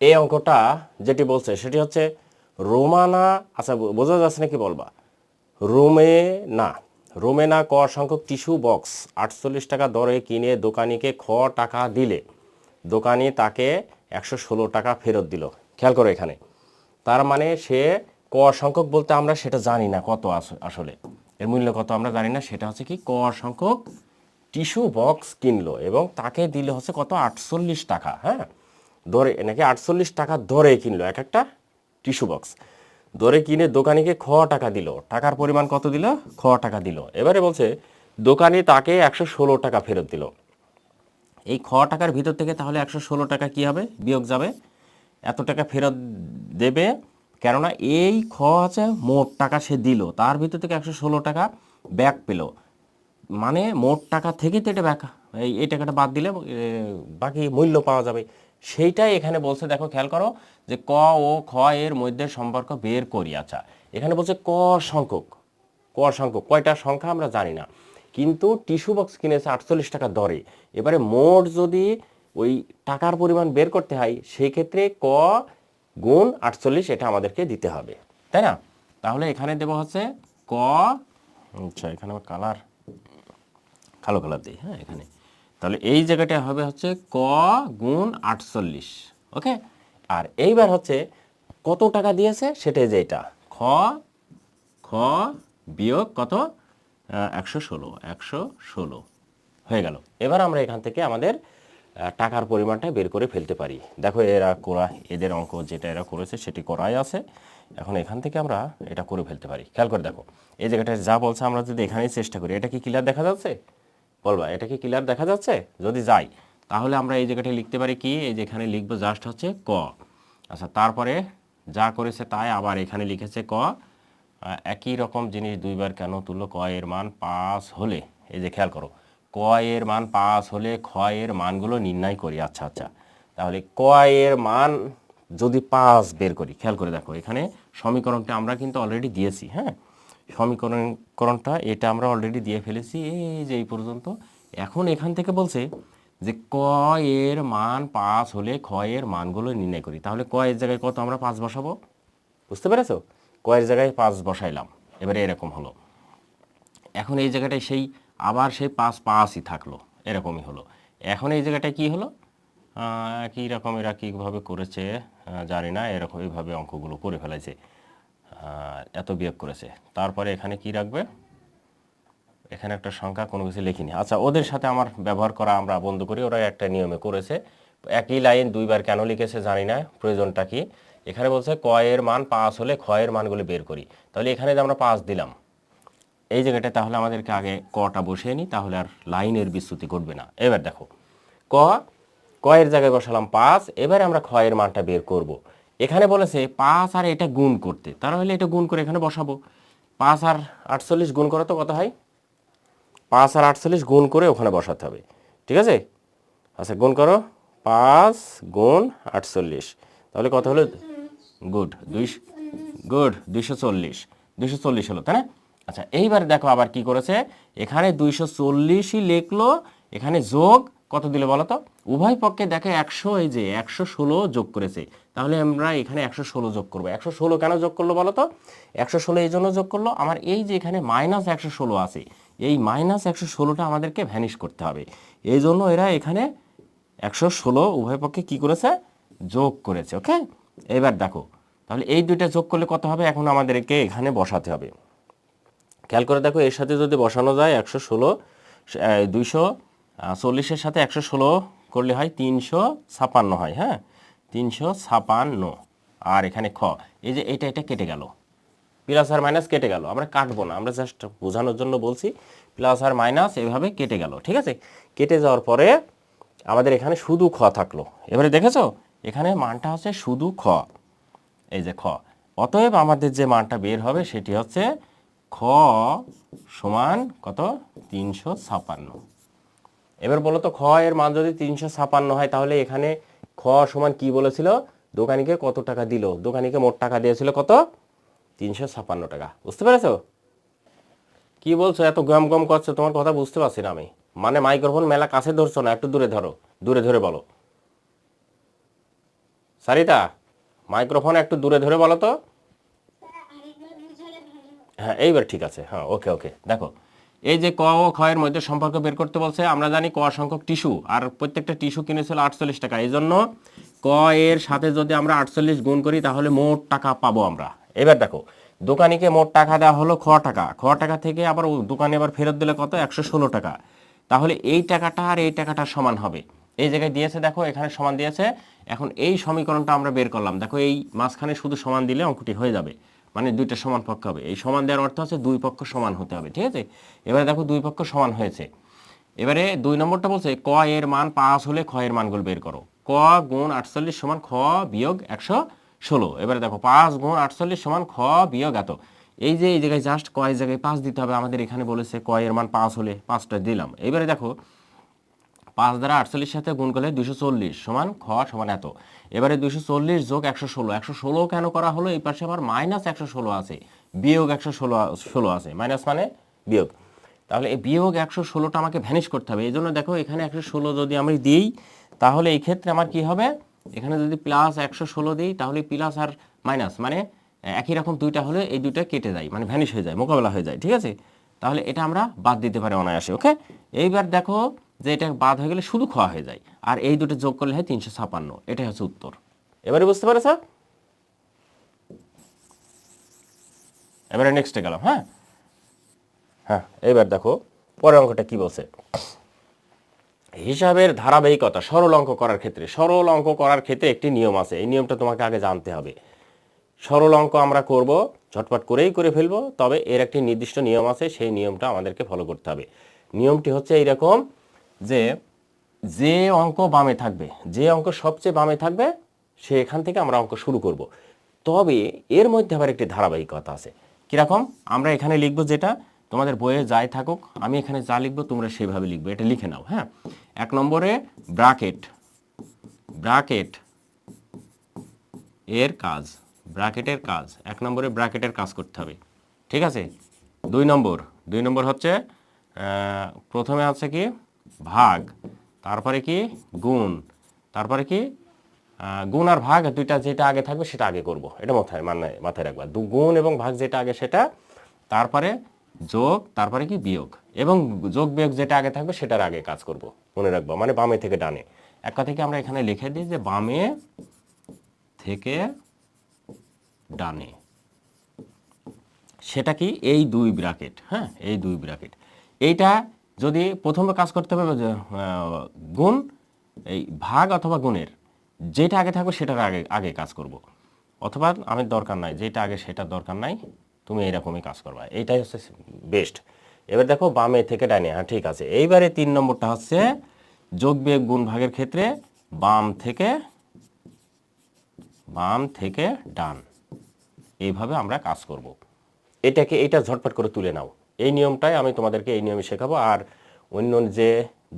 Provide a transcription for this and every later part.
এই অঙ্কটা যেটি বলছে সেটি হচ্ছে রোমানা, আচ্ছা বোঝা যাচ্ছে নাকি বলবা, রোমেনা রোমেনা ক সংখ্যক টিস্যু বক্স 48 টাকা দরে কিনে দোকানিকে টাকা দিলে দোকানি তাকে 116 টাকা ফেরত দিল। খেয়াল করো এখানে, তার মানে সে সংখ্যক বলতে আমরা সেটা জানি না কত আসলে এর মূল্য কত আমরা জানি না, সেটা হচ্ছে কি সংখ্যক টিস্যু বক্স কিনলো এবং তাকে দিলে হচ্ছে কত 48 টাকা। হ্যাঁ, দরে নাকি 48 টাকা দরে কিনলো এক একটা টিস্যু বক্স, দরে কিনে দোকানিকে টাকা দিল, টাকার পরিমাণ কত দিল, টাকা দিল। এবারে বলছে দোকানি তাকে 116 টাকা ফেরত দিল। এই টাকার ভিতর থেকে তাহলে 116 টাকা কি হবে, বিয়োগ যাবে, এত টাকা ফেরত দেবে, কেননা এই আছে মোট টাকা সে দিল, তার ভিতর থেকে 116 টাকা ব্যাক পেল, মানে মোট টাকা থেকেই তো এটা ব্যাক, এই টাকাটা বাদ দিলে বাকি মূল্য পাওয়া যাবে। সেইটাই এখানে বলছে, দেখো খেয়াল করো যে ক ও খ এর মধ্যে সম্পর্ক বের করি। আচ্ছা, এখানে বলছে সংখ্যক, সংখ্যক কয়টা সংখ্যা আমরা জানি না, কিন্তু টিস্যু বক্স কিনেছে 48 টাকা দরে। এবারে মোট যদি ওই টাকার পরিমাণ বের করতে হয় সেই ক্ষেত্রে গুণ 48 এটা আমাদেরকে দিতে হবে, তাই না? তাহলে এখানে দেবো হচ্ছে ক, আচ্ছা এখানে আমার কালার কালো কালার দিই, হ্যাঁ এখানে, তাহলে এই জায়গাটা হবে হচ্ছে ক গুণ 48। ওকে, আর এইবার হচ্ছে কত টাকা দিয়েছে সেটাই যে এটা খ খ বিয়োগ কত 116 হয়ে গেল। এবার আমরা এখান থেকে আমাদের টাকার পরিমাণটা বের করে ফেলতে পারি। দেখো এদের অঙ্ক যেটা এরা করেছে সেটি করাই আছে, এখন এখান থেকে আমরা এটা করে ফেলতে পারি। খেয়াল করে দেখো এই জায়গাটা যা বলছে আমরা যদি এখানেই চেষ্টা করি, এটা কি ক্লিয়ার দেখা যাচ্ছে বলবা, এটা কি ক্লিয়ার দেখা যাচ্ছে? যদি যাই তাহলে আমরা এই জায়গাটা লিখতে পারি কি, এই যে এখানে লিখবো জাস্ট হচ্ছে ক, আচ্ছা তারপরে যা করেছে তাই আবার এখানে লিখেছে ক, একই রকম জিনিস দুইবার কেন তুললো, ক এর মান 5 হলে, এই যে খেয়াল করো ক এর মান 5 হলে খ এর মানগুলো নির্ণয় করি। আচ্ছা আচ্ছা, তাহলে ক এর মান যদি 5 বের করি, খেয়াল করে দেখো এখানে সমীকরণটা আমরা কিন্তু অলরেডি দিয়েছি। হ্যাঁ, সমীকরণটা এটা আমরা অলরেডি দিয়ে ফেলেছি এই যে এই পর্যন্ত। এখন এখান থেকে বলছে যে ক এর মান 5 হলে খ এর মানগুলো নির্ণয় করি, তাহলে ক এর জায়গায় কত আমরা 5 বসাবো, বুঝতে পেরেছো? কয়ের জায়গায় 5 বসাইলাম, এবারে এরকম হলো। এখন এই জায়গাটায় সেই আবার সেই 5ই থাকলো, এরকমই হলো। এখন এই জায়গাটায় কি হলো, একই রকম এরা কীভাবে করেছে জানি না, এরকম এইভাবে অঙ্কগুলো করে ফেলেছে, এত বিয়োগ করেছে। তারপরে এখানে কি রাখবে, এখানে একটা সংখ্যা কোনো কিছু লিখিনি। আচ্ছা, ওদের সাথে আমার ব্যবহার করা আমরা বন্ধ করি, ওরা একটা নিয়মে করেছে। একই লাইন দুইবার কেন লিখেছে জানি না, প্রয়োজনটা কি। এখানে বলছে ক এর মান 5 হলে খ এর মানগুলো বের করি, তাহলে এখানে যে আমরা 5 দিলাম এই জায়গাটা, তাহলে আমাদেরকে আগে কটা বসিয়ে নিই, তাহলে আর লাইনের বিচ্যুতি ঘটবে না। এবার দেখো ক এর জায়গায় বসালাম 5, এবারে আমরা খ এর মানটা বের করব। এখানে বলেছে 5 আর এটা গুণ করতে, তাহলে এটা গুণ করে এখানে বসাবো। 5 আর 48 গুণ করো তো কত হয়, 5 আর 48 গুণ করে ওখানে বসাতে হবে, ঠিক আছে? আচ্ছা গুণ করো, 5 গুণ 48, তাহলে কত হলো, গুড 240 হলো, তাই না? আচ্ছা এইবার দেখো আবার কি করেছে, এখানে 240ই লিখলো, এখানে যোগ কত দিলে বলো তো, উভয় পক্ষে দেখে 100, এই যে 116 যোগ করেছে, তাহলে আমরা এখানে 116 যোগ করবো। 116 কেন যোগ করলো বলো তো, 116 এই জন্য যোগ করলো, আমার এই যে এখানে -116 আছে, এই -116টা আমাদেরকে ভ্যানিশ করতে হবে, এই জন্য এরা এখানে 116 উভয় পক্ষে কি করেছে, যোগ করেছে। ওকে, এবার দেখো তাহলে এই দুইটা যোগ করলে কত হবে, এখন আমাদেরকে এখানে বসাতে হবে। খেয়াল করে দেখো এর সাথে যদি বসানো যায় 116, 240-এর সাথে 116 করলে হয় 356 হয়। হ্যাঁ, 356। আর এখানে খ, এই যে এটা কেটে গেল, প্লাস আর মাইনাস কেটে গেল, আমরা কাটবো না, আমরা জাস্ট বোঝানোর জন্য বলছি, প্লাস আর মাইনাস এভাবে কেটে গেল, ঠিক আছে? কেটে যাওয়ার পরে আমাদের এখানে শুধু খ থাকলো। এবারে দেখেছো এখানে মানটা হচ্ছে শুধু খ, এই যে খ, অতএব আমাদের যে মানটা বের হবে সেটি হচ্ছে খ সমান কত, 356। এবার বলো তো খ এর মান যদি 356 হয় তাহলে এখানে খ সমান কি বলেছিল, দোকানিকে কত টাকা দিল, দোকানিকে মোট টাকা দিয়েছিল কত, 356 টাকা। বুঝতে পেরেছো? কি বলছো, এত গম গম করছো, তোমার কথা বুঝতে পারছি না আমি, মানে মাইক্রোফোন মেলা কাছে ধরছো না, একটু দূরে ধরো, দূরে ধরে বলো। সারিতা মাইক্রোফোন একটু দূরে ধরে বলো তো। হ্যাঁ এইবার ঠিক আছে, হ্যাঁ ওকে ওকে। দেখো এই যে ক ও খ এর মধ্যে সম্পর্ক বের করতে বলছে, আমরা জানি ক সংখ্যক টিস্যু, আর প্রত্যেকটা টিস্যু কিনেছিল 48 টাকা। এই জন্য ক এর সাথে যদি আমরা 48 গুণ করি তাহলে মোট টাকা পাবো আমরা। এবার দেখো দোকানিকে মোট টাকা দেওয়া হলো খ টাকা, খ টাকা থেকে আবার দোকানে আবার ফেরত দিলে কত, 116 টাকা। তাহলে এই টাকাটা আর এই টাকাটা সমান হবে, এই জায়গায় দিয়েছে দেখো এখানে সমান দিয়েছে। এখন এই সমীকরণটা আমরা বের করলাম, দেখো এই মাঝখানে শুধু সমান দিলে অঙ্কটি হয়ে যাবে, মানে দুইটা সমান পক্ষ হবে। এই সমান দেওয়ার অর্থ হচ্ছে দুই পক্ষ সমান হতে হবে, ঠিক আছে। এবারে দেখো দুই পক্ষ সমান হয়েছে। এবারে 2 নম্বরটা বলছে ক এর মান 5 হলে খ এর মানগুলো বের করো। ক গুণ 48 সমান খ বিয়োগ 116। এবারে দেখো 5 গুণ 48 সমান খ বিয়োগ এত। এই যে এই জায়গায় জাস্ট ক এর জায়গায় 5 দিতে হবে, আমাদের এখানে বলেছে ক এর মান 5 হলে 5টা দিলাম। এবারে দেখো 5 দ্বারা 48 সাথে গুণ করলে 240 সমান খ সমান এত। এবারে 240 যোগ 116, 116 কেন করা হলো, এই পাশে আবার মাইনাস 116 আছে, বিয়োগ 116 আছে, মাইনাস মানে বিয়োগ। তাহলে এই বিয়োগ 116টা আমাকে ভ্যানিশ করতে হবে। এই জন্য দেখো এখানে 116 যদি আমি দিই তাহলে এই ক্ষেত্রে আমার কি হবে, এখানে যদি প্লাস 116 দিই তাহলে প্লাস আর মাইনাস মানে একই রকম দুইটা হলে এই দুইটা কেটে যায়, মানে ভ্যানিশ হয়ে যায়, মোকাবেলা হয়ে যায়, ঠিক আছে। তাহলে এটা আমরা বাদ দিতে পারি অনায়াসে, ওকে। এইবার দেখো যে এটা বাদ হয়ে গেলে শুধু খাওয়া হয়ে যায়, আর এই দুটো যোগ করলে হয় 356, এটাই হচ্ছে উত্তর। এবারে বুঝতে পেরেছ? এবারে নেক্সটে গেলাম। হ্যাঁ হ্যাঁ এবার দেখো পরের অঙ্কটা কি বলছে। হিসাবের ধারাবাহিকতা সরল অঙ্ক করার ক্ষেত্রে, সরল অঙ্ক করার ক্ষেত্রে একটি নিয়ম আছে, এই নিয়মটা তোমাকে আগে জানতে হবে। সরল অঙ্ক আমরা করব, ঝটপট করেই করে ফেলবো, তবে এর একটি নির্দিষ্ট নিয়ম আছে, সেই নিয়মটা আমাদেরকে ফলো করতে হবে। নিয়মটি হচ্ছে এইরকম যে যে অঙ্ক বামে থাকবে, যে অঙ্ক সবচেয়ে বামে থাকবে সেখান থেকে আমরা অঙ্ক শুরু করব। তবে এর মধ্যে আবার একটি ধারাবাহিকতা আছে। কীরকম, আমরা এখানে লিখবো যেটা তোমাদের বইয়ে যাই থাকুক, আমি এখানে যা লিখবো তোমরা সেভাবে লিখবে, এটা লিখে নাও। হ্যাঁ 1 নম্বরে ব্র্যাকেট, ব্র্যাকেট এর কাজ, ব্র্যাকেটের কাজ, 1 নম্বরে ব্র্যাকেটের কাজ করতে হবে, ঠিক আছে। 2 নম্বর হচ্ছে প্রথমে আছে কি ভাগ, তারপরে কি গুণ, তারপরে কি গুণ আর ভাগ দুইটা যেটা আগে থাকবে সেটা আগে করব, এটা মাথায় রাখবা। গুণ এবং ভাগ যেটা আগে সেটা, তারপরে যোগ, তারপরে কি বিয়োগ, এবং যোগ বিয়োগ যেটা আগে থাকবে সেটার আগে কাজ করব, মনে রাখবা, মানে বামে থেকে ডানে। এক কথায় আমরা এখানে লিখে দিই যে বামে থেকে ডানে, সেটা কি এই 2 ব্র্যাকেট। হ্যাঁ এই 2 ব্র্যাকেট, এইটা যদি প্রথমে কাজ করতে হবে গুণ, এই ভাগ অথবা গুণের যেটা আগে থাকবে সেটার আগে আগে কাজ করব, অথবা আমি দরকার নাই যেটা আগে সেটার দরকার নাই, তুমি এইরকমই কাজ করবা, এইটাই হচ্ছে বেস্ট। এবার দেখো বামে থেকে ডানে, হ্যাঁ ঠিক আছে। এইবারে 3 নম্বরটা হচ্ছে যোগ বিয়োগ গুণ ভাগের ক্ষেত্রে বাম থেকে ডান, এইভাবে আমরা কাজ করব। এটা ঝটপট করে তুলে নাও, এই নিয়মটাই আমি তোমাদেরকে এই নিয়মে শেখাবো। আর অন্য যে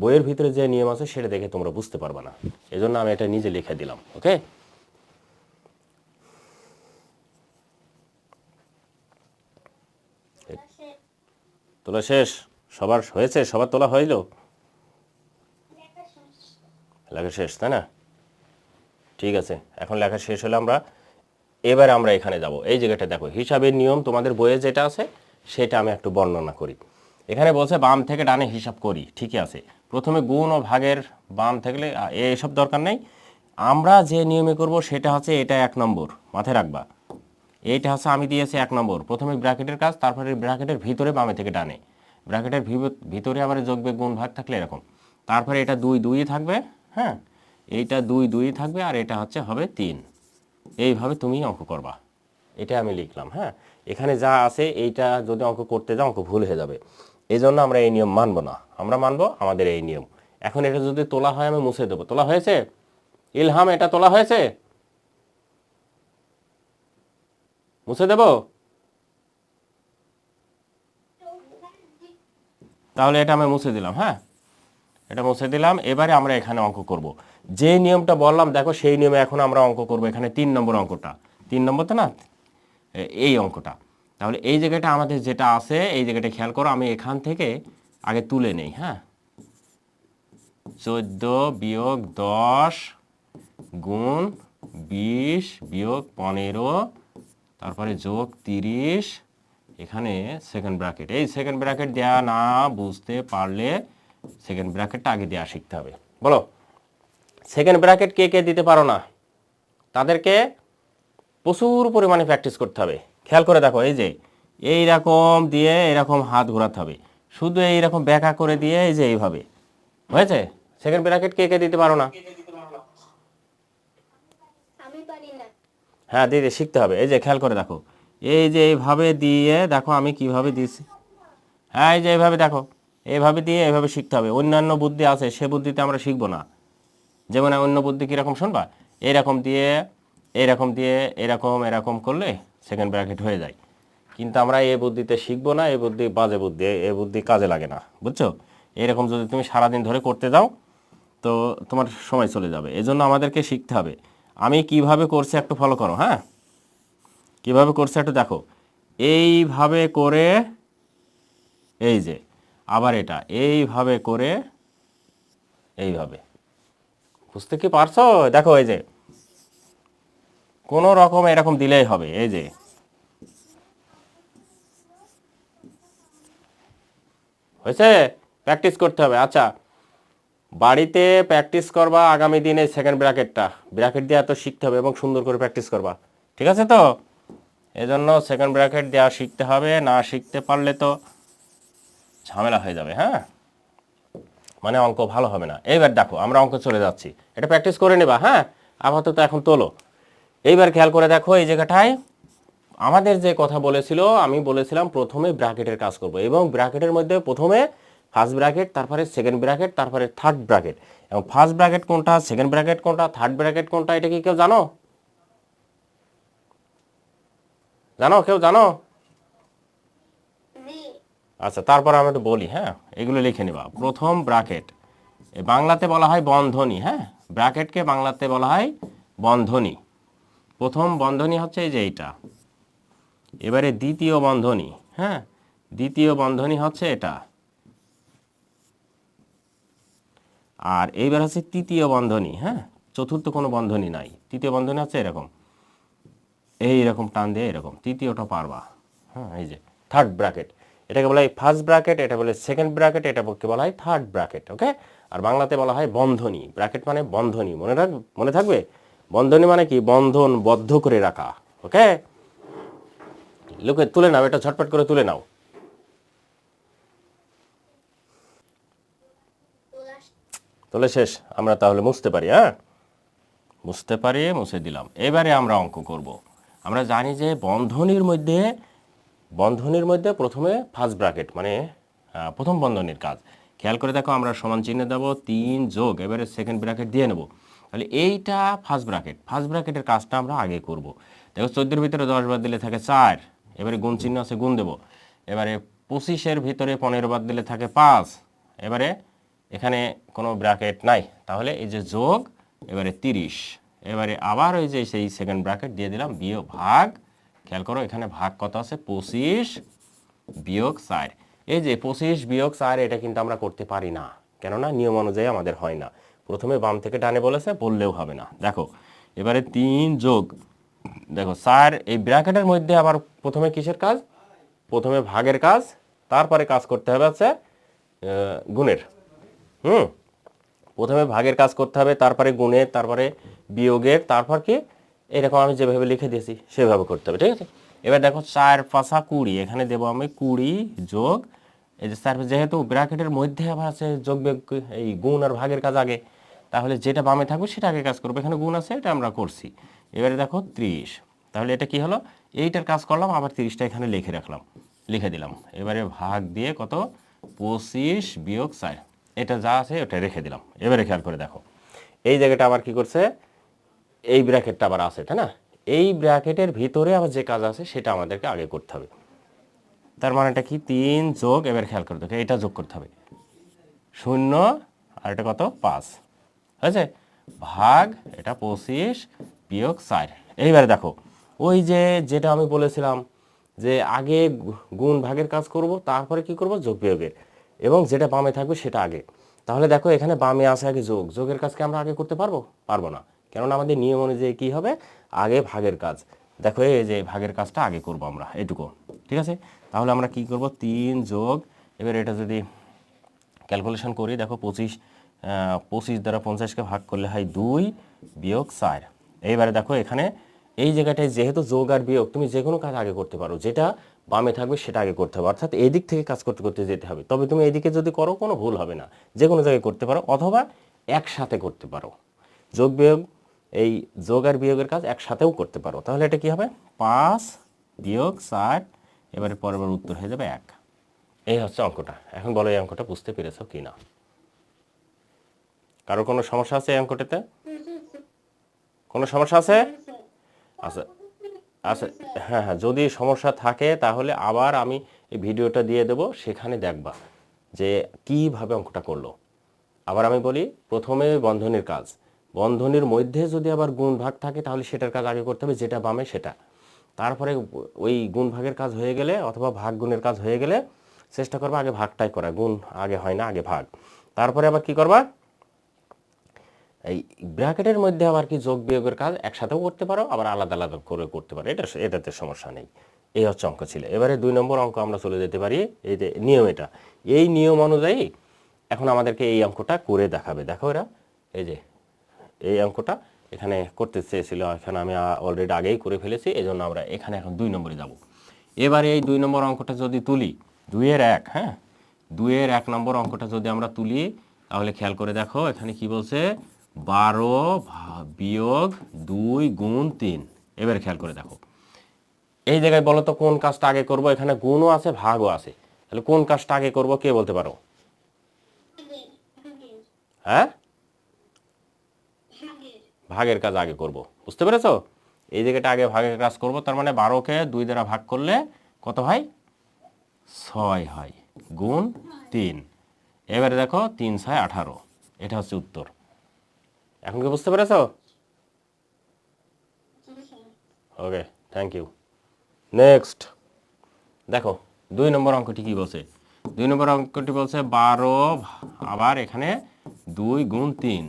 বইয়ের ভিতরে যে নিয়ম আছে সেটা দেখে তোমরা বুঝতে পারবে না, এজন্য আমি এটা নিজে লিখে দিলাম, ওকে। তোলা শেষ, সবার হয়েছে, সবার তোলা হইল, লেখা শেষ তাই না? ঠিক আছে, এখন লেখা শেষ হলে এবার আমরা এখানে যাব। এই জায়গাটা দেখো হিসাবের নিয়ম তোমাদের বইয়ে যেটা আছে সেটা আমি একটু বর্ণনা করি। এখানে বলছে বাম থেকে ডানে হিসাব করি, ঠিকই আছে। প্রথমে গুণ ও ভাগের বাম থাকলে এসব দরকার নেই, আমরা যে নিয়মে করব সেটা হচ্ছে এটা 1 নম্বর, মাথায় রাখবা। এইটা হচ্ছে আমি দিয়েছি 1 নম্বর, প্রথমে ব্র্যাকেটের কাজ, তারপরে ব্র্যাকেটের ভিতরে বামে থেকে ডানে, ব্র্যাকেটের ভিতরে আবার যোগ বিয়োগ গুণ ভাগ থাকলে এরকম, তারপরে এটা 2 থাকবে, হ্যাঁ এইটা 2 থাকবে, আর এটা হচ্ছে হবে 3। এইভাবে তুমি অঙ্ক করবা, এটা আমি লিখলাম। হ্যাঁ এখানে যা আছে এইটা যদি অঙ্ক করতে যাও অঙ্ক ভুল হয়ে যাবে, এই জন্য আমরা এই নিয়ম মানবো না, আমরা মানবো আমাদের এই নিয়ম। এখন এটা যদি তোলা হয় আমি মুছে দেবো, তোলা হয়েছে ইলহাম, এটা তোলা হয়েছে, মুছে দেব, তাহলে এটা আমি মুছে দিলাম। হ্যাঁ এটা মুছে দিলাম। এবারে আমরা এখানে অঙ্ক করব, যে নিয়মটা বললাম দেখো সেই নিয়মে এখন আমরা অঙ্ক করব। এখানে 3 নম্বর অঙ্কটা, 3 নম্বরটা না এই অঙ্কটা। তাহলে এই জায়গাটা আমাদের যেটা আছে এই জায়গাটা খেয়াল করো, আমি এখান থেকে আগে তুলে নেই। হ্যাঁ 14 বিয়োগ 10 গুণ 20 বিয়োগ 15 তারপরে যোগ 30 এখানে সেকেন্ড ব্র্যাকেট। এই সেকেন্ড ব্র্যাকেট দেওয়া না বুঝতে পারলে সেকেন্ড ব্র্যাকেটটা আগে দেওয়া শিখতে হবে। বলো সেকেন্ড ব্র্যাকেট কে কে দিতে পারো না, তাদেরকে প্রচুর পরিমাণে প্র্যাকটিস করতে হবে। খেয়াল করে দেখো, এই যে এইরকম দিয়ে এরকম হাত ঘোরাতে হবে, শুধু এইরকম ব্যাকা করে দিয়ে এই যে এইভাবে হয়েছে। সেকেন্ড ব্র্যাকেট কে কে দিতে পারো না? হ্যাঁ দিদি শিখতে হবে। এই যে খেয়াল করে দেখো, এই যে এইভাবে দিয়ে দেখো আমি কিভাবে দিয়েছি। হ্যাঁ এই যে এইভাবে দেখো, এইভাবে দিয়ে এইভাবে শিখতে হবে। অন্যান্য বুদ্ধি আছে, সে বুদ্ধিতে আমরা শিখবো না। যেমন অন্য বুদ্ধি কীরকম শুনবা, এইরকম দিয়ে এইরকম দিয়ে এরকম এরকম করলে সেকেন্ড ব্র্যাকেট হয়ে যায়। কিন্তু আমরা এই বুদ্ধিতে শিখবো না, এই বুদ্ধি বাজে বুদ্ধি, এই বুদ্ধি কাজে লাগে না, বুঝছো? এরকম যদি তুমি সারাদিন ধরে করতে যাও তো তোমার সময় চলে যাবে। এজন্য আমাদেরকে শিখতে হবে। আমি কিভাবে করছি একটু ফলো করো। হ্যাঁ কিভাবে করছে একটু দেখো, এইভাবে করে এই যে আবার এটা এইভাবে করে এইভাবে, বুঝতে কি পারছো? দেখো এই যে কোনো রকম এরকম দিলেই হবে। এই যে হয়েছে, প্র্যাকটিস করতে হবে। আচ্ছা বাড়িতে প্র্যাকটিস করবা আগামী দিনে সেকেন্ড ব্র্যাকেটটা, ব্র্যাকেট দিয়ে এত শিখতে হবে এবং সুন্দর করে প্র্যাকটিস করবা, ঠিক আছে তো? এজন্য সেকেন্ড ব্র্যাকেট দেওয়া শিখতে হবে, না শিখতে পারলে তো ঝামেলা হয়ে যাবে। হ্যাঁ মানে অঙ্ক ভালো হবে না। এইবার দেখো আমরা অঙ্ক চলে যাচ্ছি, এটা প্র্যাকটিস করে নেবা। হ্যাঁ আপাতত এখন তোলো। এইবার খেয়াল করে দেখো এই জায়গাটায় আমাদের যে কথা বলেছিল, আমি বলেছিলাম প্রথমে ব্র্যাকেটের কাজ করব এবং ব্র্যাকেটের মধ্যে প্রথমে ফার্স্ট ব্র্যাকেট, তারপরে সেকেন্ড ব্র্যাকেট, তারপরে থার্ড ব্র্যাকেট। এবং ফার্স্ট ব্র্যাকেট কোনটা, সেকেন্ড ব্র্যাকেট কোনটা, থার্ড ব্র্যাকেট কোনটা, এটা কি কেউ জানো? জানো কেউ জানো? আচ্ছা তারপর আমি একটু বলি। হ্যাঁ এগুলো লিখে নেবা। প্রথম ব্র্যাকেট বাংলাতে বলা হয় বন্ধনী। হ্যাঁ ব্র্যাকেটকে বাংলাতে বলা হয় বন্ধনী। প্রথম বন্ধনী হচ্ছে এই যে এইটা। এবারে দ্বিতীয় বন্ধনী, হ্যাঁ দ্বিতীয় বন্ধনী হচ্ছে এটা। আর এইবার হচ্ছে তৃতীয় বন্ধনী। হ্যাঁ চতুর্থ কোনো বন্ধনী নাই, তৃতীয় বন্ধনী হচ্ছে এরকম, এইরকম টান দিয়ে এরকম, তৃতীয়টা পারবা। হ্যাঁ এই যে থার্ড ব্র্যাকেট, এটাকে বলা হয় ফার্স্ট ব্র্যাকেট, এটা বলে সেকেন্ড ব্র্যাকেট, এটাকে বলা হয় থার্ড ব্র্যাকেট। ওকে আর বাংলাতে বলা হয় বন্ধনী। ব্র্যাকেট মানে বন্ধনী, মনে থাকবে। বন্ধনী মানে কি, বন্ধন, বদ্ধ করে রাখা। ওকে লোকে তুলে নাও, এটা ঝটপট করে তুলে নাও। তাহলে শেষ, আমরা তাহলে মুছতে পারি। হ্যাঁ মুছতে পারি, মুছে দিলাম। এবারে আমরা অঙ্ক করব। আমরা জানি যে বন্ধনীর মধ্যে প্রথমে ফার্স্ট ব্র্যাকেট মানে প্রথম বন্ধনীর কাজ। খেয়াল করে দেখো, আমরা সমান চিহ্ন দেব 3 যোগ এবারে সেকেন্ড ব্র্যাকেট দিয়ে নেব। তাহলে এইটা ফার্স্ট ব্র্যাকেট, ফার্স্ট ব্র্যাকেটের কাজটা আমরা আগে করব। দেখো 14-এর ভিতরে 10 বাদ দিলে থাকে 4, এবারে গুণ চিহ্ন আছে গুণ দেব। এবারে 25-এর ভিতরে 15 বাদ দিলে থাকে 5, এবারে এখানে কোনো ব্র্যাকেট নাই, তাহলে এই যে যোগ এবারে 30, এবারে আবার ওই যে সেই সেকেন্ড ব্র্যাকেট দিয়ে দিলাম, বিয়োগ ভাগ। খেয়াল করো এখানে ভাগ কত আছে, 25 বিয়োগ 4। এই যে 25 বিয়োগ 4 এটা কিন্তু আমরা করতে পারি না, কেননা নিয়ম অনুযায়ী আমাদের হয় না। প্রথমে বাম থেকে ডানে বলেছে, বললেও হবে না। দেখো এবারে 3 যোগ দেখো 4, এই ব্র্যাকেটের মধ্যে আবার প্রথমে কিসের কাজ, প্রথমে ভাগের কাজ, তারপরে কাজ করতে হবে হচ্ছে গুণের। প্রথমে ভাগের কাজ করতে হবে, তারপরে গুণের, তারপরে বিয়োগের, তারপর কি এরকম আমি যেভাবে লিখে দিয়েছি সেভাবে করতে হবে, ঠিক আছে? এবার দেখো 4 5 20, এখানে দেবো আমি 20 যোগ এই যে 4, যেহেতু ব্র্যাকেটের মধ্যে আবার আছে যোগ বিয়োগ, এই গুণ আর ভাগের কাজ আগে, তাহলে যেটা বামে থাকবে সেটা আগে কাজ করবো। এখানে গুণ আছে, এটা আমরা করছি। এবারে দেখো 30, তাহলে এটা কি হলো, এইটার কাজ করলাম, আবার 30টা এখানে লিখে দিলাম। এবারে ভাগ দিয়ে কত, 25 বিয়োগ 4, এটা যা আছে ওটা রেখে দিলাম। এবারে খেয়াল করে দেখো এই জায়গাটা আবার কি করছে, এই ব্র্যাকেটটা আবার আছে, তাই না? এই ব্র্যাকেটের ভিতরে আবার যে কাজ আছে সেটা আমাদেরকে আগে করতে হবে। তার মানেটা কি, 3 যোগ, এবার খেয়াল করে দেখো এটা যোগ করতে হবে 0, আর এটা কত 5, হয়েছে, ভাগ এটা 25 বিয়োগ 4। এইবারে দেখো ওই যে যেটা আমি বলেছিলাম যে আগে গুণ ভাগের কাজ করব, তারপরে কি করব, যোগ বিয়োগের, এবং যেটা বামে থাকবে সেটা আগে। তাহলে দেখো এখানে বামে আছে আগে যোগের কাজকে আমরা আগে করতে পারবো না, কেননা আমাদের নিয়ম অনুযায়ী কী হবে, আগে ভাগের কাজ। দেখো এই যে ভাগের কাজটা আগে করব আমরা, এটুকু ঠিক আছে। তাহলে আমরা কি করব, 3 যোগ, এবার এটা যদি ক্যালকুলেশন করি, দেখো 25 দ্বারা 50কে ভাগ করলে হয় 2 বিয়োগ 4। এইবারে দেখো এখানে এই জায়গাটায় যেহেতু যোগ আর বিয়োগ, তুমি যে কোনো কাজ আগে করতে পারো, যেটা বামে থাকবে সেটা আগে করতে হবে, অর্থাৎ এই দিক থেকে কাজ করতে করতে যেতে হবে। তবে তুমি এইদিকে যদি করো কোনো ভুল হবে না, যে কোনো জায়গায় করতে পারো, অথবা একসাথে করতে পারো। যোগ বিয়োগ, এই যোগ আর বিয়োগের কাজ একসাথেও করতে পারো। তাহলে এটা কি হবে, 5 বিয়োগ 4, এবারে পরের উত্তর হয়ে যাবে 1। এই হচ্ছে অঙ্কটা। এখন বলো এই অঙ্কটা বুঝতে পেরেছো কি না? কারোর কোনো সমস্যা আছে এই অঙ্কটাতে? কোনো সমস্যা আছে? আচ্ছা আচ্ছা, হ্যাঁ হ্যাঁ, যদি সমস্যা থাকে তাহলে আবার আমি এই ভিডিওটা দিয়ে দেবো, সেখানে দেখবা যে কীভাবে অঙ্কটা করলো। আবার আমি বলি, প্রথমে বন্ধনীর কাজ, বন্ধনীর মধ্যে যদি আবার গুণ ভাগ থাকে তাহলে সেটার কাজ আগে করতে হবে, যেটা বামে সেটা। তারপরে ওই গুণ ভাগের কাজ হয়ে গেলে অথবা ভাগ গুণের কাজ হয়ে গেলে চেষ্টা করবা আগে ভাগটাই করা, গুণ আগে হয় না, আগে ভাগ। তারপরে আবার কি করবা, এই ব্র্যাকেটের মধ্যে আবার কি যোগ বিয়োগের কাজ একসাথেও করতে পারো, আবার আলাদা আলাদা করে করতে পারো, এটাতে সমস্যা নেই। এই হচ্ছে অঙ্ক ছিল। এবারে 2 নম্বর অঙ্ক আমরা চলে যেতে পারি। এই যে নিয়ম, এটা এই নিয়ম অনুযায়ী এখন আমাদেরকে এই অঙ্কটা করে দেখাবে। দেখো এরা এই যে এই অঙ্কটা এখানে করতে চেয়েছিল, এখানে আমি অলরেডি আগেই করে ফেলেছি, এই জন্য আমরা এখানে এখন 2 নম্বরে যাব। এবারে এই 2 নম্বর অঙ্কটা যদি তুলি, 2-এর 1, হ্যাঁ 2-এর 1 নম্বর অঙ্কটা যদি আমরা তুলি, তাহলে খেয়াল করে দেখো এখানে কি বলছে, 12 বিয়োগ 2 গুণ 3। এবারে খেয়াল করে দেখো এই জায়গায় বলো তো কোন কাজটা আগে করব, এখানে গুণও আছে ভাগও আছে, তাহলে কোন কাজটা আগে করব কে বলতে পারো? হ্যাঁ, ভাগের কাজ আগে করব, বুঝতে পেরেছো? এই জায়গাটা আগে ভাগের কাজ করব, তার মানে 12কে 2 দ্বারা ভাগ করলে কত হয়, 6 হয়, গুণ 3। এবারে দেখো 3 6 18, এটা হচ্ছে উত্তর। এখন কি বুঝতে পেরেছো? ওকে, থ্যাংক ইউ। নেক্সট দেখো 2 নম্বর অঙ্কটি কি বলছে, 2 নম্বর অঙ্কটি বলছে 12 আবার এখানে 2 গুণ 3।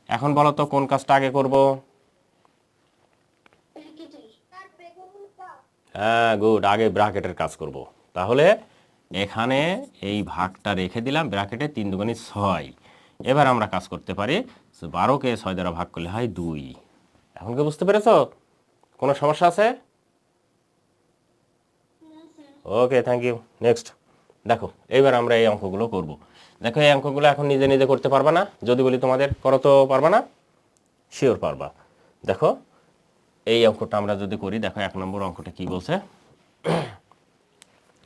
এখন বলো তো কোন কাজটা আগে করব? হ্যাঁ গুড, আগে ব্র্যাকেটের কাজ করব। তাহলে এখানে এই ভাগটা রেখে দিলাম ব্র্যাকেটে, 3 দুগুণে 6। এবার আমরা কাজ করতে পারি, 12কে 6 দ্বারা ভাগ করলে হয় 2। এখন কি বুঝতে পেরেছো? কোনো সমস্যা আছে? ওকে, থ্যাংক ইউ। নেক্সট দেখো এবার আমরা এই অঙ্কগুলো করব। দেখো এই অঙ্কগুলো এখন নিজে নিজে করতে পারবা না, যদি বলি তোমাদের করো তো পারবা না? শিওর পারবা। দেখো এই অঙ্কটা আমরা যদি করি, দেখো 1 নম্বর অঙ্কটা কি বলছে,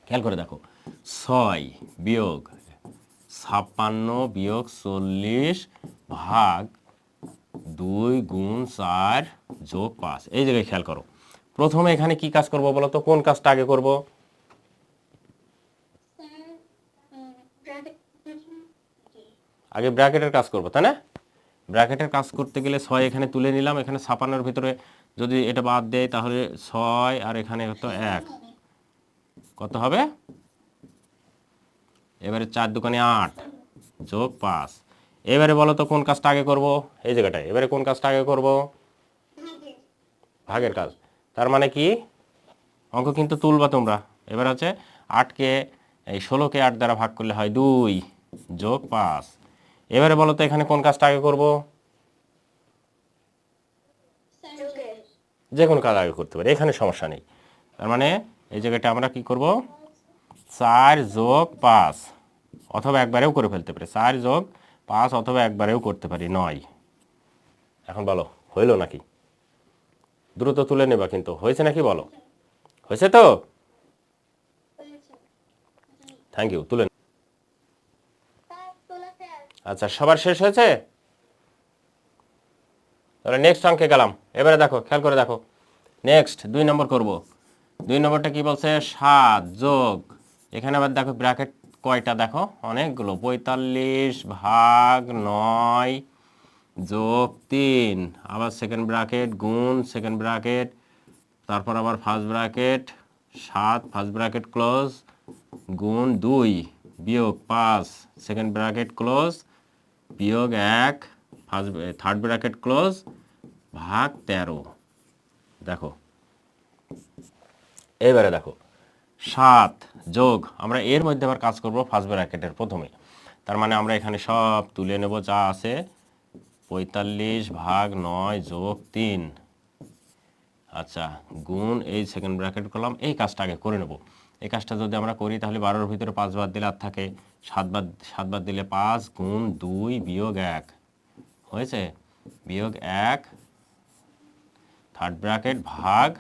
খেয়াল করে দেখো 6 বিয়োগ 56 বিয়োগ 40 ভাগ 2 গুণ 4 যোগ 5। এই জায়গায় খেয়াল করো, প্রথমে এখানে কি কাজ করব বলো তো, কোন কাজটা আগে করব? আগে ব্র্যাকেটের কাজ করব, তাই না? ব্র্যাকেটের কাজ করতে গেলে 6 এখানে তুলে নিলাম, এখানে 56-এর ভিতরে যদি এটা বাদ দেয় তাহলে 6 আর এখানে কত 1, কত হবে? এবারে 4 দুগুণে 8 যোগ 5। এবারে বলো তো কোন কাজটা আগে করব? এই জায়গাটায় এবারে কোন কাজটা আগে করব? ভাগের কাজ। তার মানে কি, অঙ্ক কিন্তু তুলবা তোমরা। এবার হচ্ছে 8কে এই 16কে 8 দ্বারা ভাগ করলে হয় 2 যোগ 5। এবারে বলো তো এখানে কোন কাজটা আগে করব? যে কোনো কাজ আগে করতে পারি, এখানে সমস্যা নেই। তার মানে এই জায়গাটা আমরা কি করব, 4 যোগ 5, অথবা একবারেও করে ফেলতে পারি, 4 যোগ 5 অথবা একবারেও করতে পারি 9। এখন বলো হইল নাকি? দ্রুত তুলে নেবা কিন্তু, হয়েছে নাকি বলো? হয়েছে তো? থ্যাংক ইউ, তুলে। আচ্ছা সবার শেষ হয়েছে? তাহলে নেক্সট অঙ্কে গেলাম। এবারে দেখো খেয়াল করে দেখো, নেক্সট 2 নম্বর করব। 2 নম্বরটা কি বলছে, 7 যোগ, এখানে আবার দেখো ব্র্যাকেট কয়টা, দেখো অনেকগুলো, 45 ভাগ 9 যোগ 3, আবার সেকেন্ড ব্র্যাকেট গুণ সেকেন্ড ব্র্যাকেট, তারপর আবার first bracket 7 first bracket close গুণ 2 বিয়োগ 5 সেকেন্ড ব্র্যাকেট ক্লোজ বিয়োগ 1 ফার্স্ট থার্ড ব্র্যাকেট ক্লোজ ভাগ 13। দেখো এবারে দেখো 7 যোগ, আমরা এর মধ্যে আবার কাজ করব ফার্স্ট ব্র্যাকেটের প্রথমে। তার মানে আমরা এখানে সব তুলে নেব যা আছে, 45 ভাগ 9 যোগ 3, আচ্ছা, গুণ এই সেকেন্ড ব্র্যাকেট করলাম। এই কাজটা আগে করে নেব। এই কাজটা যদি আমরা করি তাহলে 12-র ভিতরে 5 বাদ দিলে আর থাকে 7 বাদ দিলে 5 গুণ 2 বিয়োগ 1 হয়েছে, বিয়োগ 1 থার্ড ব্র্যাকেট ভাগ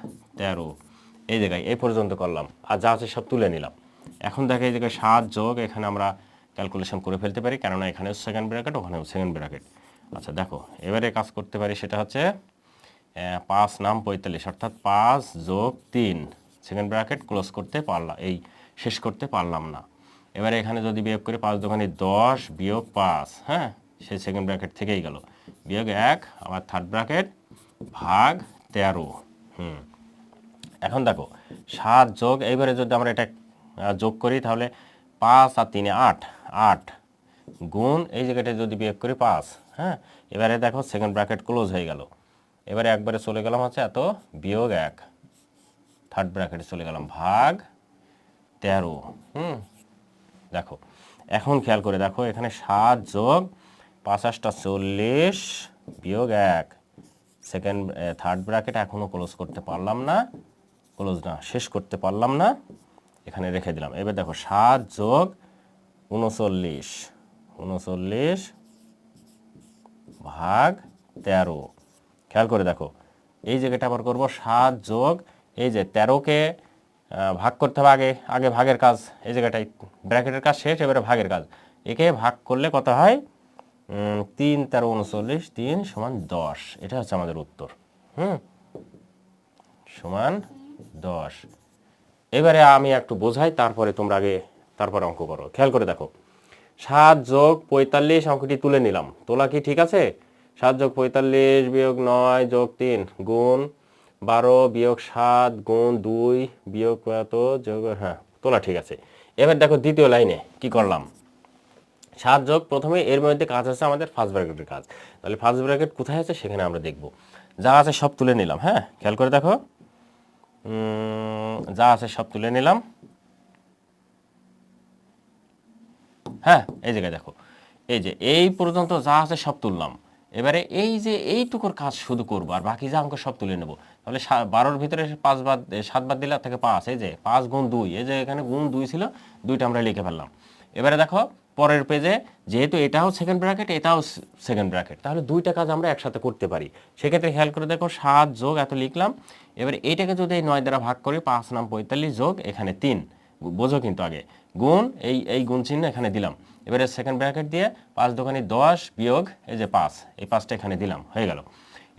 13। এই জায়গায় এই পর্যন্ত করলাম, আর যা আছে সব তুলে নিলাম। এখন দেখে এই জায়গায় 7 যোগ, এখানে আমরা ক্যালকুলেশন করে ফেলতে পারি, কেননা এখানেও সেকেন্ড ব্র্যাকেট ওখানেও সেকেন্ড ব্র্যাকেট। আচ্ছা দেখো এবারে কাজ করতে পারি, সেটা হচ্ছে 5 নাম 45, অর্থাৎ 5 যোগ 3, সেকেন্ড ব্র্যাকেট ক্লোজ করতে পারলাম, এই শেষ করতে পারলাম না। এবারে এখানে যদি বিয়োগ করি 5 দোকানে 10 বিয়োগ 5, হ্যাঁ, সেই সেকেন্ড ব্র্যাকেট থেকেই গেল, বিয়োগ 1 আবার থার্ড ব্র্যাকেট ভাগ 13। এখন দেখো 7 যোগ, এইবারে যদি আমরা এটা যোগ করি তাহলে 5 আর 3 8, 8 গুণ এই জায়গাটা যদি বিয়োগ করি 5, হ্যাঁ। এবারে দেখো সেকেন্ড ব্র্যাকেট ক্লোজ হয়ে গেল, এবারে একবারে চলে গেলাম হচ্ছে এত, বিয়োগ 1 থার্ড ব্র্যাকেটে চলে গেলাম ভাগ 13। দেখো এখন খেয়াল করে দেখো এখানে 7 যোগ 5 8 40 বিয়োগ 1, সেকেন্ড থার্ড ব্র্যাকেট এখনও ক্লোজ করতে পারলাম না, শেষ করতে পারলাম না, এখানে রেখে দিলাম। এবার দেখো 7 যোগ 39, 39 ভাগ 13। খেয়াল করে দেখো এই জায়গাটা আবার করবো 7 যোগ, এই যে 13কে ভাগ করতে হবে আগে, আগে ভাগের কাজ, এই জায়গাটায় ব্র্যাকেটের কাজ শেষ, এবারে ভাগের কাজ। একে ভাগ করলে কত হয়, 3 13 39, 3 সমান 10, এটা হচ্ছে আমাদের উত্তর, সমান 10। এবারে আমি একটু বোঝাই, তারপরে তোমরা আগে তারপরে অঙ্ক করো। খেয়াল করে দেখো 7 যোগ 45 অঙ্কটি তুলে নিলাম, তোলা কি ঠিক আছে? 7 যোগ 45 বিয়োগ 9 যোগ 3 গুণ 12 বিয়োগ 7 গুণ 2 বিয়োগ কত যোগ, হ্যাঁ তোলা ঠিক আছে। এবার দেখো দ্বিতীয় লাইনে কি করলাম, 7 যোগ, প্রথমে এর মধ্যে কাজ আছে আমাদের ফার্স্ট ব্র্যাকেটের কাজ, তাহলে ফার্স্ট ব্র্যাকেট কোথায় আছে সেখানে আমরা দেখব। যা আছে সব তুলে নিলাম, হ্যাঁ খেয়াল করে দেখো, যা আছে সব তুলে নিলাম, হ্যাঁ এই জায়গায় দেখো এই যে এই পর্যন্ত যা আছে সব তুললাম। এবারে এই যে এইটুকুর কাজ শুধু করবো, আর বাকি যা অঙ্ক সব তুলে নেব। তাহলে 12-র ভিতরে 5 বাদ 7 বাদ দিলে থেকে 5, এই যে 5 গুণ 2, এই যে এখানে গুণ 2 ছিল, 2টা আমরা লিখে ফেললাম। এবারে দেখো পরের পেজে যেহেতু এটাও সেকেন্ড ব্র্যাকেট এটাও সেকেন্ড ব্র্যাকেট, তাহলে দুইটা কাজ আমরা একসাথে করতে পারি। সেক্ষেত্রে খেয়াল করে দেখো 7 যোগ এত লিখলাম, এবারে এইটাকে যদি এই 9 দ্বারা ভাগ করি, 5 নাম 45 যোগ এখানে 3, বোঝো কিন্তু আগে গুণ, এই গুণ চিহ্ন এখানে দিলাম। এবারে সেকেন্ড ব্র্যাকেট দিয়ে 5 দোকানে 10 বিয়োগ এই যে 5, এই 5টা এখানে দিলাম, হয়ে গেল।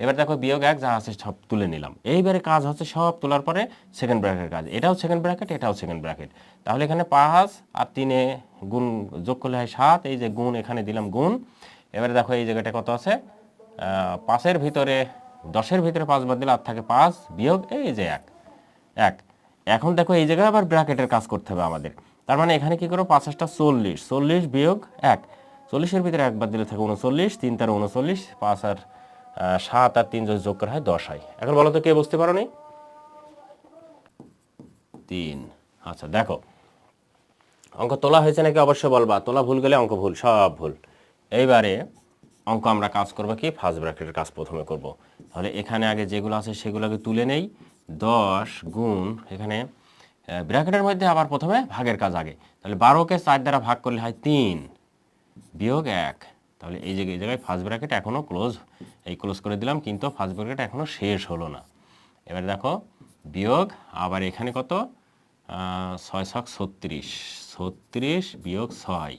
এবার দেখো বিয়োগ 1 যা আছে সব তুলে নিলাম। এইবারে কাজ হচ্ছে সব তোলার পরে সেকেন্ড ব্র্যাকেটের কাজ, এটাও সেকেন্ড ব্র্যাকেট এটাও সেকেন্ড ব্র্যাকেট, তাহলে এখানে 5 আর 3 গুণ যোগ করলে হয় 7, এই যে গুণ এখানে দিলাম গুণ। এবারে দেখো এই জায়গাটা কত আছে, 5-এর ভিতরে 10-এর ভিতরে 5 বাদ দিলে আর থাকে 5 বিয়োগ এই যে 1। এখন দেখো এই জায়গায় আবার ব্র্যাকেটের কাজ করতে হবে আমাদের, তার মানে এখানে কি করো 5 8 40, 40 বিয়োগ 1, 40-এর ভিতরে 1 বাদ দিলে থাকে 39, 3 13 39, 5 আর 7 আর 3 যদি যোগ করা হয় 10 হয়। এখন বলো তো কে বুঝতে পারো নি? 3। আচ্ছা দেখো অঙ্ক তোলা হয়েছে নাকি অবশ্যই বলবা, তোলা ভুল গেলে অঙ্ক ভুল, সব ভুল। এইবারে অঙ্ক আমরা কাজ করবো কি, ফার্স্ট ব্র্যাকেটের কাজ প্রথমে করব। তাহলে এখানে আগে যেগুলো আছে সেগুলো আগে তুলে নেই, 10 গুণ এখানে ব্র্যাকেটের মধ্যে আবার প্রথমে ভাগের কাজ আগে, তাহলে 12কে 4 দ্বারা ভাগ করলে হয় 3 বিয়োগ 1, তাহলে এই জায়গায় ফার্স্ট ব্র্যাকেট এখনও ক্লোজ করে দিলাম, কিন্তু ফার্স্ট ব্র্যাকেট এখনও শেষ হলো না। এবারে দেখো বিয়োগ আবার এখানে কত, 6 ছক 36, 36 বিয়োগ 6,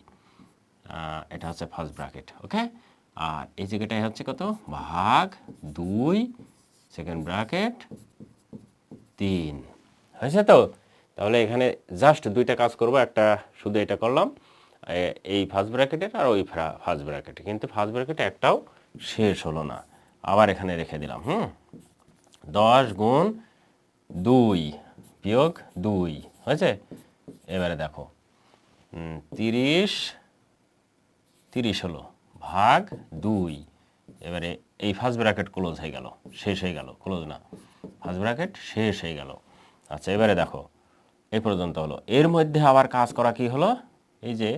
এটা হচ্ছে ফার্স্ট ব্র্যাকেট, ওকে। আর এই জায়গাটায় হচ্ছে কত, ভাগ 2 সেকেন্ড ব্র্যাকেট 3, হয়েছে তো। তাহলে এখানে জাস্ট দুইটা কাজ করব, একটা শুধু এটা করলাম এই ফার্স্ট ব্র্যাকেটের আর ওই ফার্স্ট ব্র্যাকেটে, কিন্তু ফার্স্ট ব্র্যাকেটে একটাও শেষ হলো না, আবার এখানে রেখে দিলাম। 10 গুণ 2 বিয়োগ 2 হয়েছে। এবারে দেখো 30 হলো ভাগ 2, এবারে এই ফার্স্ট ব্র্যাকেট ক্লোজ হয়ে গেল, শেষ হয়ে গেল, ক্লোজ না, ফার্স্ট ব্র্যাকেট শেষ হয়ে গেল। আচ্ছা এবারে দেখো এই পর্যন্ত হলো। এর মধ্যে আবার কাজ করা কি হলো, এই যে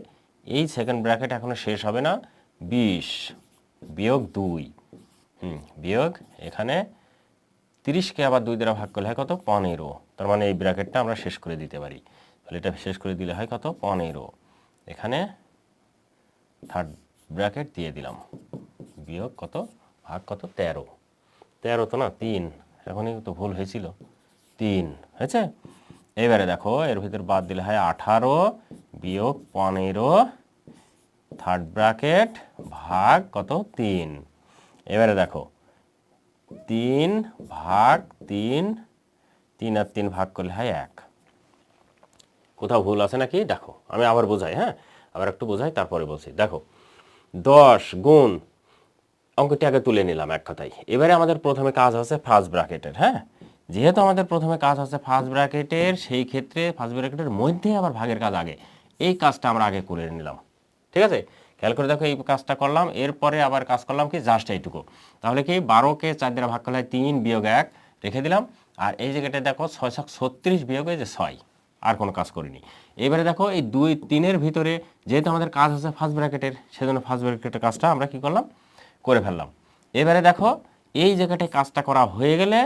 এই সেকেন্ড ব্র্যাকেট এখনো শেষ হবে না, 20 বিয়োগ 2 বিয়োগ এখানে 30কে আবার 2 দ্বারা ভাগ করলে হয় কত, 15। তার মানে এই ব্র্যাকেটটা আমরা শেষ করে দিতে পারি। তাহলে এটা শেষ করে দিলে হয় কত, 15। এখানে থার্ড ব্র্যাকেট দিয়ে দিলাম, বিয়োগ কত, ভাগ কত, 13। 13 তো না, 3, এখনই তো ভুল হয়েছিল, 3 হয়েছে। এবারে দেখো এর ভিতর বাদ দিলে হয় 18 বিয়োগ 15 থার্ড ব্র্যাকেট ভাগ কত, 3। এবারে দেখো 3 ভাগ 3, 3 আর 3 ভাগ করলে হয় 1। কোথাও ভুল আছে নাকি দেখো, আমি আবার বোঝাই, হ্যাঁ আবার একটু বোঝাই তারপরে বলছি। দেখো 10 গুণ, অঙ্কটি আগে তুলে নিলাম এক কথায়। এবারে আমাদের প্রথমে কাজ আছে ফার্স্ট ব্র্যাকেটের, হ্যাঁ যেহেতু আমাদের প্রথমে কাজ আছে ফার্স্ট ব্র্যাকেটের, সেই ক্ষেত্রে ফার্স্ট ব্র্যাকেটের মধ্যে আবার ভাগের কাজ আগে, এই কাজটা আমরা আগে করে নিলাম, ঠিক আছে। খেয়াল করে দেখো এই কাজটা করলাম, এরপরে আবার কাজ করলাম কি, জাস্ট এইটুকু। তাহলে কি 12কে 4 দ্বারা ভাগ করলে 3 বিয়োগ 1 রেখে দিলাম। আর এই জায়গাটা দেখো 636 বিয়োগ এই যে 6, আর কোনো কাজ করিনি। এবারে দেখো এই 2 3-এর ভিতরে যেহেতু আমাদের কাজ আছে ফার্স্ট ব্র্যাকেটের, সেজন্য ফার্স্ট ব্র্যাকেটের কাজটা আমরা কি করলাম, করে ফেললাম। এবারে দেখো এই জায়গাটায় কাজটা করা হয়ে গেলে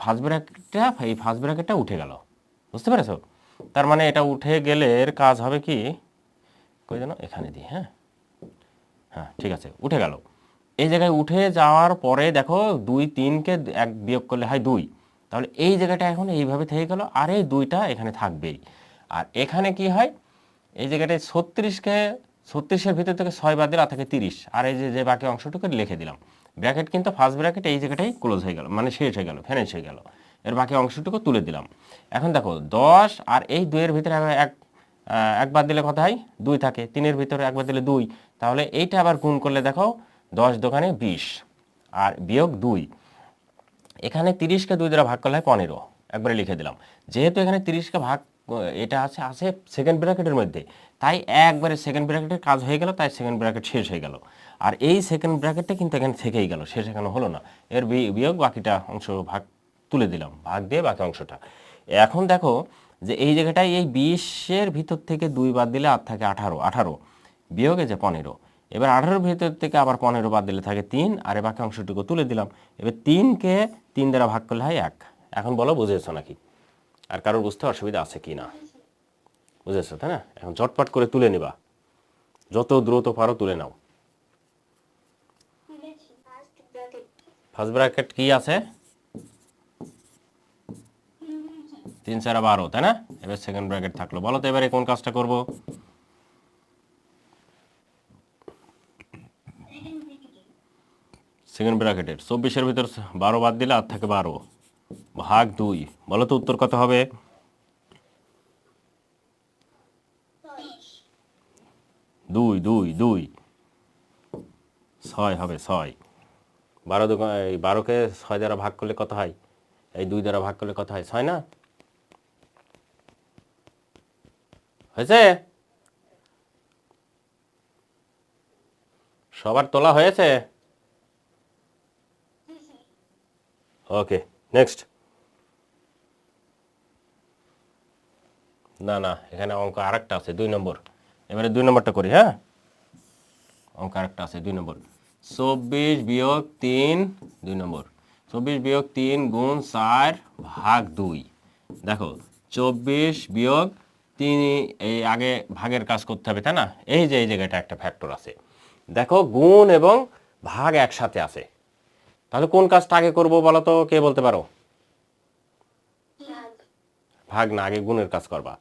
ফার্স্ট ব্র্যাকেটটা উঠে গেল, বুঝতে পেরেছো। তার মানে এটা উঠে গেলে এর কাজ হবে কি, কই যেন এখানে দিই, হ্যাঁ হ্যাঁ ঠিক আছে, উঠে গেল। এই জায়গায় উঠে যাওয়ার পরে দেখো 2 3কে 1 বিয়োগ করলে হয় 2, তাহলে এই জায়গাটা এখন এইভাবে থেকে গেল, আর এই 2টা এখানে থাকবেই। আর এখানে কি হয়, এই জায়গাটায় 36-এর ভিতর থেকে 6 বাদ দিলে আর থাকে 30, আর এই যে বাকি অংশটুকু লিখে দিলাম। ব্র্যাকেট কিন্তু ফার্স্ট ব্র্যাকেট এই জায়গাটাই ক্লোজ হয়ে গেল, মানে শেষ হয়ে গেল, ফিনিশ হয়ে গেল। এর বাকি অংশটুকু তুলে দিলাম। এখন দেখো 10 আর এই 2-এর ভিতরে এক বাদ দিলে কত হয়, 2 থাকে, 3-এর ভিতরে এক বাদ দিলে 2, তাহলে এইটা আবার গুণ করলে দেখো 10 দোকানে 20 আর বিয়োগ 2, এখানে 30কে 2 দ্বারা ভাগ করলে হয় 15, একবারে লিখে দিলাম। যেহেতু এখানে 30কে ভাগ এটা আছে সেকেন্ড ব্র্যাকেটের মধ্যে, তাই একবারে সেকেন্ড ব্র্যাকেটের কাজ হয়ে গেল, তাই সেকেন্ড ব্র্যাকেট শেষ হয়ে গেল। আর এই সেকেন্ড ব্র্যাকেটটা কিন্তু এখানে থেকেই গেল, শেষ এখানে হলো না। এর বিয়োগ বাকিটা অংশ ভাগ তুলে দিলাম, ভাগ দিয়ে বাকি অংশটা। এখন দেখো যে এই জায়গাটায় এই 20-এর ভিতর থেকে 2 বাদ দিলে আর থাকে 18 বিয়োগ এই যে 15। এবার 18-এর ভিতর থেকে আবার 15 বাদ দিলে থাকে 3, আর বাকি অংশটুকু তুলে দিলাম। এবার 3কে 3 দ্বারা ভাগ করলে হয় 1। এখন বলো বুঝেছো নাকি, আর কারোর বুঝতে অসুবিধা আছে কি না, বুঝেছো তাই না। এখন চটপট করে তুলে নিবা, যত দ্রুত পারো তুলে নাও। ফার্স্ট ব্র্যাকেট কি আছে, 3 4 12, তাই না। এবার সেকেন্ড ব্র্যাকেট থাকলো, বলো তো এবারে কোন কাজটা করব। সেকেন্ড ব্র্যাকেটের 24-এর ভিতর 12 বাদ দিলে আর থাকে 12 ভাগ 2, বলো তো উত্তর কত হবে। 2 2 2 6 হবে, 6। 12কে 6 দ্বারা ভাগ করলে কত হয়, এই 2 দ্বারা ভাগ করলে কত হয়, 6 না, হয়েছে। সবার তোলা হয়েছে, ওকে নেক্সট। না না, এখানে অঙ্ক আরেকটা আছে 2 নম্বর, এবারে 2 নম্বরটা করি, হ্যাঁ অঙ্ক আরেকটা আছে 2 নম্বর। 24 বিয়োগ 3 2 নম্বর, 24 বিয়োগ 3 গুণ 4 ভাগ 2। দেখো 24 বিয়োগ 3, এই আগে ভাগের কাজ করতে হবে তাই না। এই যে এই জায়গাটা একটা ফ্যাক্টর আছে, দেখো গুণ এবং ভাগ একসাথে আছে, তাহলে কোন কাজটা আগে করব বলো তো, কে বলতে পারো। ভাগ না, আগে গুণের কাজ করবা।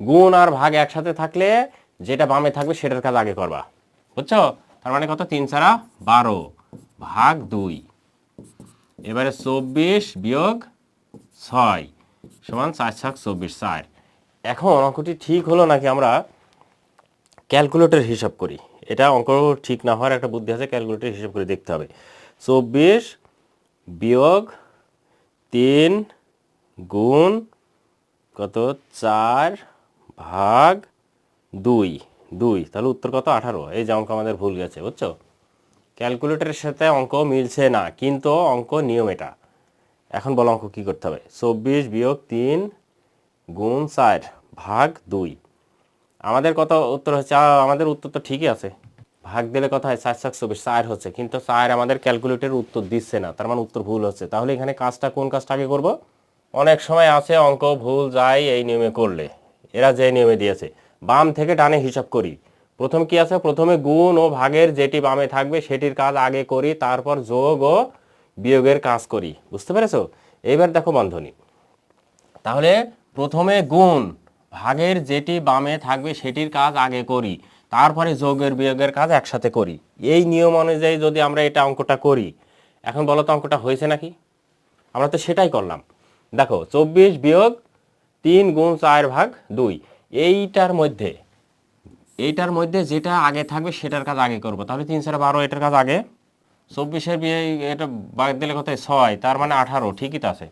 গুণ আর ভাগ একসাথে থাকলে যেটা বামে থাকবে সেটার কাজ আগে করবা, বুঝছো। তার মানে কত, 3 4 12 ভাগ 2। এবারে 24 বিয়োগ 6 সমান 4 7 24 4। এখন অঙ্কটি ঠিক হলো নাকি আমরা ক্যালকুলেটর হিসাব করি। এটা অঙ্ক ঠিক না হওয়ার একটা বুদ্ধি আছে, ক্যালকুলেটর হিসাব করে দেখতে হবে। 24 বিয়োগ 3 গুণ কত 4 ভাগ 2, তাহলে উত্তর কত 18। এই যে অঙ্ক আমাদের ভুল গেছে, বুঝছো। ক্যালকুলেটরের সাথে অঙ্ক মিলছে না, কিন্তু অঙ্ক নিয়ম এটা। এখন বলো অঙ্ক কী করতে হবে। 24 বিয়োগ 3 গুণ 4 ভাগ 2। আমাদের কত উত্তর হচ্ছে? আমাদের উত্তর তো ঠিকই আছে, ভাগ দিলে কত হয়? 4 4 24, 4 হচ্ছে, কিন্তু 4 আমাদের ক্যালকুলেটরের উত্তর দিচ্ছে না, তার মানে উত্তর ভুল হচ্ছে। তাহলে এখানে কাজটা কোন কাজটা আগে করব? অনেক সময় আছে অঙ্ক ভুল যায় এই নিয়মে করলে, এরা যে নিয়মে দিয়েছে বাম থেকে ডানে হিসাব করি। প্রথম কি আছে? প্রথমে গুণ ও ভাগের যেটি বামে থাকবে সেটির কাজ আগে করি, তারপর যোগ ও বিয়োগের কাজ করি। বুঝতে পেরেছো? এইবার দেখো বন্ধনী, তাহলে প্রথমে গুণ ভাগের যেটি বামে থাকবে সেটির কাজ আগে করি, তারপরে যোগের বিয়োগের কাজ একসাথে করি। এই নিয়ম অনুযায়ী যদি আমরা এটা অঙ্কটা করি, এখন বলো তো অঙ্কটা হয়েছে নাকি? আমরা তো সেটাই করলাম। দেখো 24 বিয়োগ 3 গুণ 4 ভাগ 2, এইটার মধ্যে যেটা আগে থাকবে সেটার কাজ আগে করব। তাহলে 3 4 12, এটার কাজ আগে। 24-এর বিয়ে এটা বাদ দিলে কত? 6, তার মানে 18, ঠিকই তো আছে।